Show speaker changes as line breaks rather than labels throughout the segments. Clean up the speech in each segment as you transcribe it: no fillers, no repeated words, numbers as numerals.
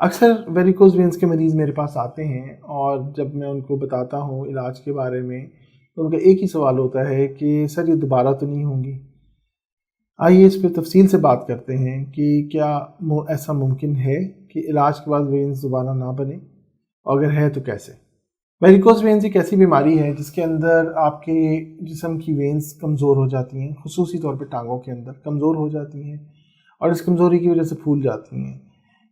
اکثر varicose Venice کے مریض میرے پاس آتے ہیں اور جب میں ان کو بتاتا ہوں علاج کے بارے میں تو ان کا ایک ہی سوال ہوتا ہے کہ سر یہ دوبارہ تو نہیں ہوں گی۔ آئیے اس پہ تفصیل سے بات کرتے ہیں کہ کیا ایسا ممکن ہے کہ علاج کے بعد وینس دوبارہ نہ بنے، اور اگر ہے تو کیسے۔ ویریکوز وینس ایک ایسی بیماری ہے جس کے اندر آپ کے جسم کی وینس کمزور ہو جاتی ہیں، خصوصی طور پہ ٹانگوں کے اندر کمزور ہو جاتی ہیں اور اس کمزوری کی وجہ سے پھول جاتی ہیں۔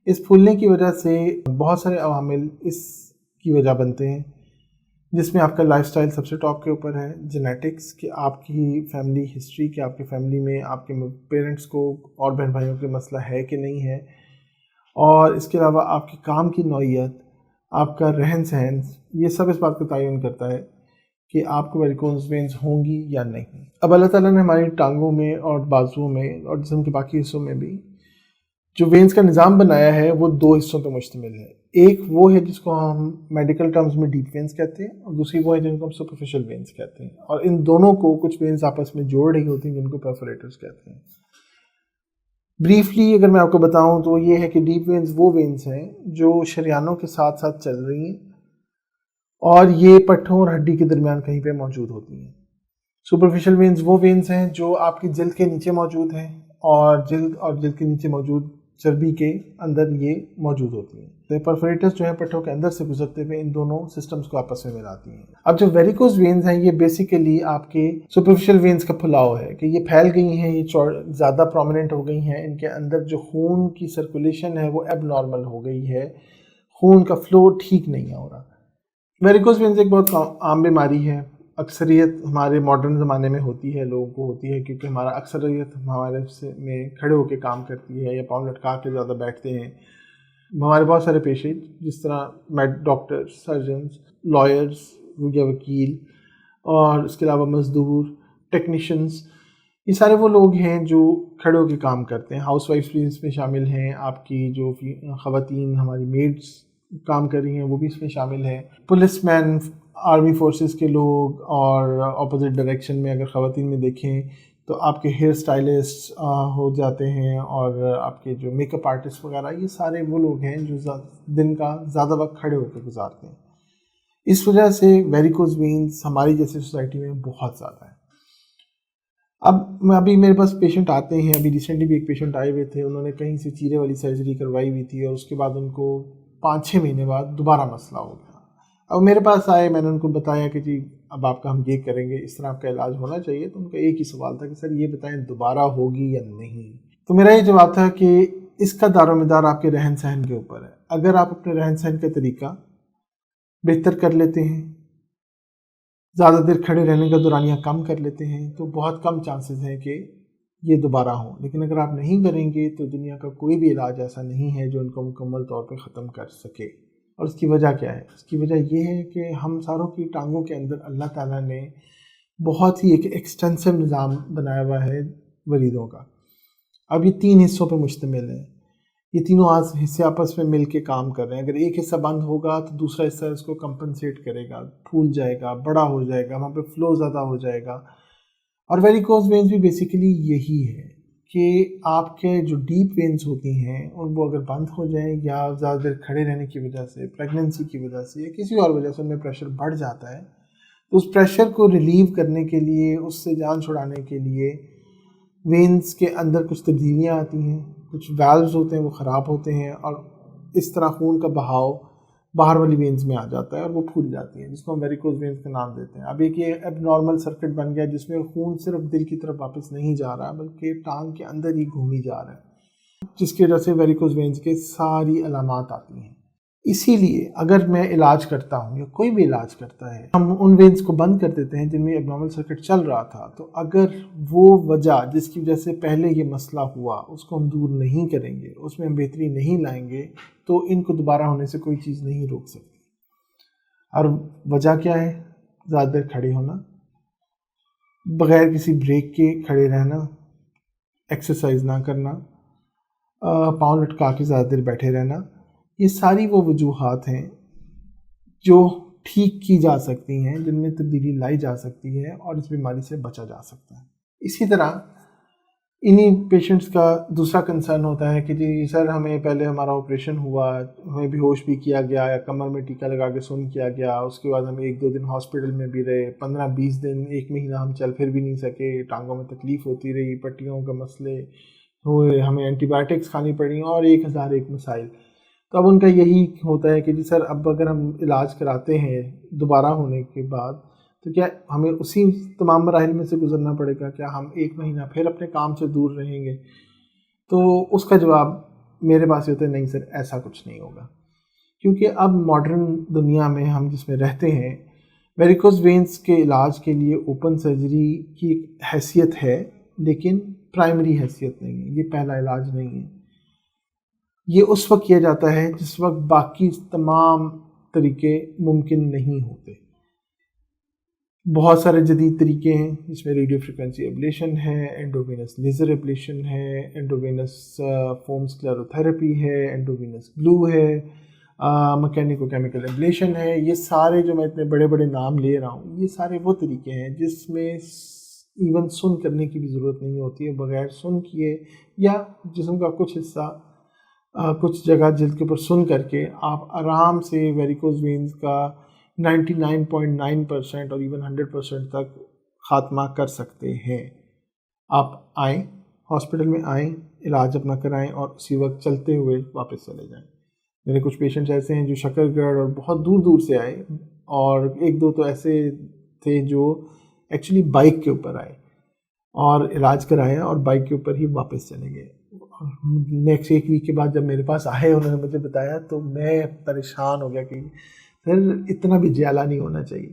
اس پھولنے کی وجہ سے بہت سارے عوامل اس کی وجہ بنتے ہیں، جس میں آپ کا لائف سٹائل سب سے ٹاپ کے اوپر ہے، جینیٹکس کہ آپ کی فیملی ہسٹری کہ آپ کی فیملی میں آپ کے پیرنٹس کو اور بہن بھائیوں کے مسئلہ ہے کہ نہیں ہے، اور اس کے علاوہ آپ کے کام کی نوعیت، آپ کا رہن سہن، یہ سب اس بات کو تعین کرتا ہے کہ آپ کو ویریکوز وینس ہوں گی یا نہیں۔ اب اللہ تعالیٰ نے ہماری ٹانگوں میں اور بازوؤں میں اور جسم کے باقی حصوں میں بھی جو وینس کا نظام بنایا ہے وہ دو حصوں پہ مشتمل ہے۔ ایک وہ ہے جس کو ہم میڈیکل ٹرمز میں ڈیپ وینس کہتے ہیں، اور دوسری وہ ہے جن کو ہم سپرفیشل وینس کہتے ہیں، اور ان دونوں کو کچھ وینس آپس میں جوڑ رہی ہوتی ہیں جن کو پرفوریٹرز کہتے ہیں۔ بریفلی اگر میں آپ کو بتاؤں تو یہ ہے کہ ڈیپ وینس وہ وینس ہیں جو شریانوں کے ساتھ ساتھ چل رہی ہیں اور یہ پٹھوں اور ہڈی کے درمیان کہیں پہ موجود ہوتی ہیں۔ سپرفیشل وینس وہ وینس ہیں جو آپ کی جلد کے نیچے موجود ہیں اور جلد کے نیچے موجود چربی کے اندر یہ موجود ہوتی ہیں۔ پرفوریٹرز جو ہیں پٹھوں کے اندر سے گزرتے ہوئے ان دونوں سسٹمز کو آپس میں ملاتی ہیں۔ اب جو ویریکوز وینز ہیں یہ بیسیکلی آپ کے سپرفیشل وینز کا پھلاؤ ہے کہ یہ پھیل گئی ہیں، یہ زیادہ پرومیننٹ ہو گئی ہیں، ان کے اندر جو خون کی سرکولیشن ہے وہ ایب نارمل ہو گئی ہے، خون کا فلو ٹھیک نہیں ہو رہا۔ ویریکوز وینز ایک بہت عام بیماری ہے، اکثریت ہمارے ماڈرن زمانے میں ہوتی ہے، لوگوں کو ہوتی ہے کیونکہ ہمارا اکثریت ہمارے میں کھڑے ہو کے کام کرتی ہے یا پاؤں لٹکا کے زیادہ بیٹھتے ہیں۔ ہمارے بہت سارے پیشنٹ جس طرح ڈاکٹر، سرجنز، لائرز یا وکیل، اور اس کے علاوہ مزدور، ٹیکنیشینز، یہ سارے وہ لوگ ہیں جو کھڑے ہو کے کام کرتے ہیں۔ ہاؤس وائفز بھی اس میں شامل ہیں، آپ کی جو خواتین ہماری میڈس کام کر رہی ہیں وہ بھی اس میں شامل ہیں، پولیس مین، آرمی فورسز کے لوگ، اور اپوزٹ ڈائریکشن میں اگر خواتین میں دیکھیں تو آپ کے ہیئر سٹائلسٹ ہو جاتے ہیں، اور آپ کے جو میک اپ آرٹسٹ وغیرہ، یہ سارے وہ لوگ ہیں جو دن کا زیادہ وقت کھڑے ہو کے گزارتے ہیں۔ اس وجہ سے ویریکوز وینز ہماری جیسی سوسائٹی میں بہت زیادہ ہے۔ ابھی میرے پاس پیشنٹ آتے ہیں، ابھی ریسنٹلی بھی ایک پیشنٹ آئے ہوئے تھے، انہوں نے کہیں سے چیرے والی سرجری کروائی ہوئی تھی اور اس کے بعد ان کو 5-6 مہینے بعد دوبارہ مسئلہ ہو گیا۔ اب میرے پاس آئے، میں نے ان کو بتایا کہ جی اب آپ کا ہم یہ کریں گے، اس طرح آپ کا علاج ہونا چاہیے، تو ان کا ایک ہی سوال تھا کہ سر یہ بتائیں دوبارہ ہوگی یا نہیں۔ تو میرا یہ جواب تھا کہ اس کا دار و مدار آپ کے رہن سہن کے اوپر ہے۔ اگر آپ اپنے رہن سہن کا طریقہ بہتر کر لیتے ہیں، زیادہ دیر کھڑے رہنے کا دورانیہ کم کر لیتے ہیں، تو بہت کم چانسز ہیں کہ یہ دوبارہ ہوں۔ لیکن اگر آپ نہیں کریں گے تو دنیا کا کوئی بھی علاج ایسا نہیں ہے جو ان کو مکمل طور پہ ختم کر سکے۔ اور اس کی وجہ کیا ہے؟ اس کی وجہ یہ ہے کہ ہم ساروں کی ٹانگوں کے اندر اللہ تعالیٰ نے بہت ہی ایک ایکسٹینسو نظام بنایا ہوا ہے وریدوں کا۔ اب یہ 3 حصوں پہ مشتمل ہے، یہ تینوں حصے آپس میں مل کے کام کر رہے ہیں۔ اگر ایک حصہ بند ہوگا تو دوسرا حصہ اس کو کمپنسیٹ کرے گا، پھول جائے گا، بڑا ہو جائے گا، وہاں پہ فلو زیادہ ہو جائے گا۔ اور ویریکوز وینز بھی بیسیکلی یہی ہے کہ آپ کے جو ڈیپ وینز ہوتی ہیں وہ اگر بند ہو جائیں یا زیادہ دیر کھڑے رہنے کی وجہ سے، پریگننسی کی وجہ سے یا کسی اور وجہ سے ان میں پریشر بڑھ جاتا ہے، تو اس پریشر کو ریلیو کرنے کے لیے، اس سے جان چھڑانے کے لیے وینز کے اندر کچھ تبدیلیاں آتی ہیں، کچھ ویلوز ہوتے ہیں وہ خراب ہوتے ہیں، اور اس طرح خون کا بہاؤ باہر والی وینز میں آ جاتا ہے اور وہ پھول جاتی ہیں، جس کو ہم ویریکوز وینز کا نام دیتے ہیں۔ اب ایک یہ ایب نارمل سرکٹ بن گیا جس میں خون صرف دل کی طرف واپس نہیں جا رہا بلکہ ٹانگ کے اندر ہی گھومی جا رہا ہے، جس کی وجہ سے ویریکوز وینز کے ساری علامات آتی ہیں۔ اسی لیے اگر میں علاج کرتا ہوں یا کوئی بھی علاج کرتا ہے، ہم ان وینز کو بند کر دیتے ہیں جن میں ایب نارمل سرکٹ چل رہا تھا، تو اگر وہ وجہ جس کی وجہ سے پہلے یہ مسئلہ ہوا اس کو ہم دور نہیں کریں گے، اس میں ہم بہتری نہیں لائیں گے، تو ان کو دوبارہ ہونے سے کوئی چیز نہیں روک سکتی۔ اور وجہ کیا ہے؟ زیادہ دیر کھڑے ہونا، بغیر کسی بریک کے کھڑے رہنا، ایکسرسائز نہ کرنا، پاؤں لٹکا کے زیادہ دیر بیٹھے رہنا، یہ ساری وہ وجوہات ہیں جو ٹھیک کی جا سکتی ہیں، جن میں تبدیلی لائی جا سکتی ہے اور اس بیماری سے بچا جا سکتا ہے۔ اسی طرح انہی پیشنٹس کا دوسرا کنسرن ہوتا ہے کہ جی سر ہمیں پہلے ہمارا آپریشن ہوا، ہمیں بے ہوش بھی کیا گیا یا کمر میں ٹیکا لگا کے سن کیا گیا، اس کے بعد ہم 1-2 دن ہاسپٹل میں بھی رہے، 15-20 دن 1 مہینہ ہم چل پھر بھی نہیں سکے، ٹانگوں میں تکلیف ہوتی رہی، پٹیوں کا مسئلے ہوئے، ہمیں اینٹی بایوٹکس کھانی پڑی اور 1001 مسائل۔ تو اب ان کا یہی ہوتا ہے کہ جی سر اب اگر ہم علاج کراتے ہیں دوبارہ ہونے کے بعد تو کیا ہمیں اسی تمام مراحل میں سے گزرنا پڑے گا؟ کیا ہم 1 مہینہ پھر اپنے کام سے دور رہیں گے؟ تو اس کا جواب میرے پاس یہ ہوتا ہے نہیں سر، ایسا کچھ نہیں ہوگا، کیونکہ اب ماڈرن دنیا میں ہم جس میں رہتے ہیں ویریکوز وینز کے علاج کے لیے اوپن سرجری کی ایک حیثیت ہے، لیکن پرائمری حیثیت نہیں ہے، یہ پہلا علاج نہیں ہے۔ یہ اس وقت کیا جاتا ہے جس وقت باقی تمام طریقے ممکن نہیں ہوتے۔ بہت سارے جدید طریقے ہیں جس میں ریڈیو فریکوینسی ایبلیشن ہے، اینڈووینس لیزر ایبلیشن ہے، اینڈووینس فوم سکلیروتھیراپی ہے، اینڈووینس گلو ہے، مکینیکو کیمیکل ایبلیشن ہے۔ یہ سارے جو میں اتنے بڑے بڑے نام لے رہا ہوں، یہ سارے وہ طریقے ہیں جس میں ایون سن کرنے کی بھی ضرورت نہیں ہوتی ہے، بغیر سن کیے یا جسم کا کچھ حصہ کچھ جگہ جلد کے اوپر سن کر کے آپ آرام سے ویریکوز وینز کا 99.9% اور ایون 100% تک خاتمہ کر سکتے ہیں۔ آپ آئیں، ہاسپٹل میں آئیں، علاج اپنا کرائیں اور اسی وقت چلتے ہوئے واپس چلے جائیں۔ میرے کچھ پیشنٹس ایسے ہیں جو شکر گڑھ اور بہت دور دور سے آئے، اور 1-2 تو ایسے تھے جو ایکچولی بائک کے اوپر آئے اور علاج کرایا اور بائک کے اوپر ہی واپس چلے گئے۔ نیکسٹ 1 ویک کے بعد جب میرے پاس آئے، انہوں نے مجھے بتایا تو میں پریشان ہو گیا کہ پھر اتنا بھی جیلا نہیں ہونا چاہیے۔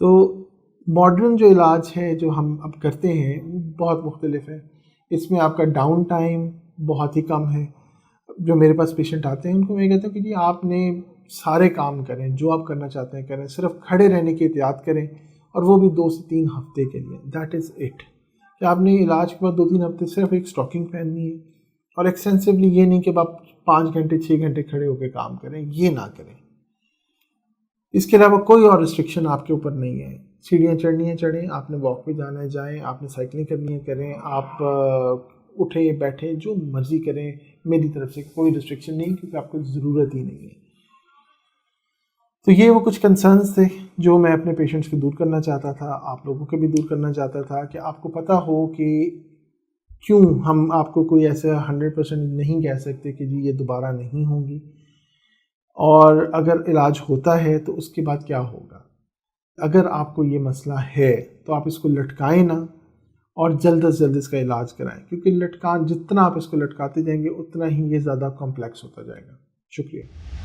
تو ماڈرن جو علاج ہے جو ہم اب کرتے ہیں وہ بہت مختلف ہے۔ اس میں آپ کا ڈاؤن ٹائم بہت ہی کم ہے۔ جو میرے پاس پیشنٹ آتے ہیں ان کو میں کہتا ہوں کہ جی آپ نے سارے کام کریں جو آپ کرنا چاہتے ہیں کریں، صرف کھڑے رہنے کی احتیاط کریں، اور وہ بھی 2 سے 3 ہفتے کے لیے، دیٹ از اٹ۔ کہ آپ نے علاج کے بعد 2-3 ہفتے صرف ایک اسٹاکنگ پہننی ہے، اور ایکسٹینسولی یہ نہیں کہ آپ 5 گھنٹے 6 گھنٹے کھڑے ہو کے کام کریں، یہ نہ کریں۔ اس کے علاوہ کوئی اور ریسٹرکشن آپ کے اوپر نہیں ہے۔ سیڑھیاں چڑھنی ہیں چڑھیں، آپ نے واک پہ جانا ہے جائیں، آپ نے سائیکلنگ کرنی ہے کریں، آپ اٹھیں بیٹھیں جو مرضی کریں، میری طرف سے کوئی ریسٹرکشن نہیں، کیونکہ آپ کو ضرورت ہی نہیں ہے۔ تو یہ وہ کچھ کنسرنس تھے جو میں اپنے پیشنٹس کو دور کرنا چاہتا تھا، آپ لوگوں کے بھی دور کرنا چاہتا تھا، کہ آپ کو پتہ ہو کہ کیوں ہم آپ کو کوئی ایسا 100% نہیں کہہ سکتے کہ جی یہ دوبارہ نہیں ہوگی، اور اگر علاج ہوتا ہے تو اس کے بعد کیا ہوگا۔ اگر آپ کو یہ مسئلہ ہے تو آپ اس کو لٹکائیں نہ، اور جلد از جلد اس کا علاج کرائیں، کیونکہ جتنا آپ اس کو لٹکاتے جائیں گے اتنا ہی یہ زیادہ کمپلیکس ہوتا جائے گا۔ شکریہ۔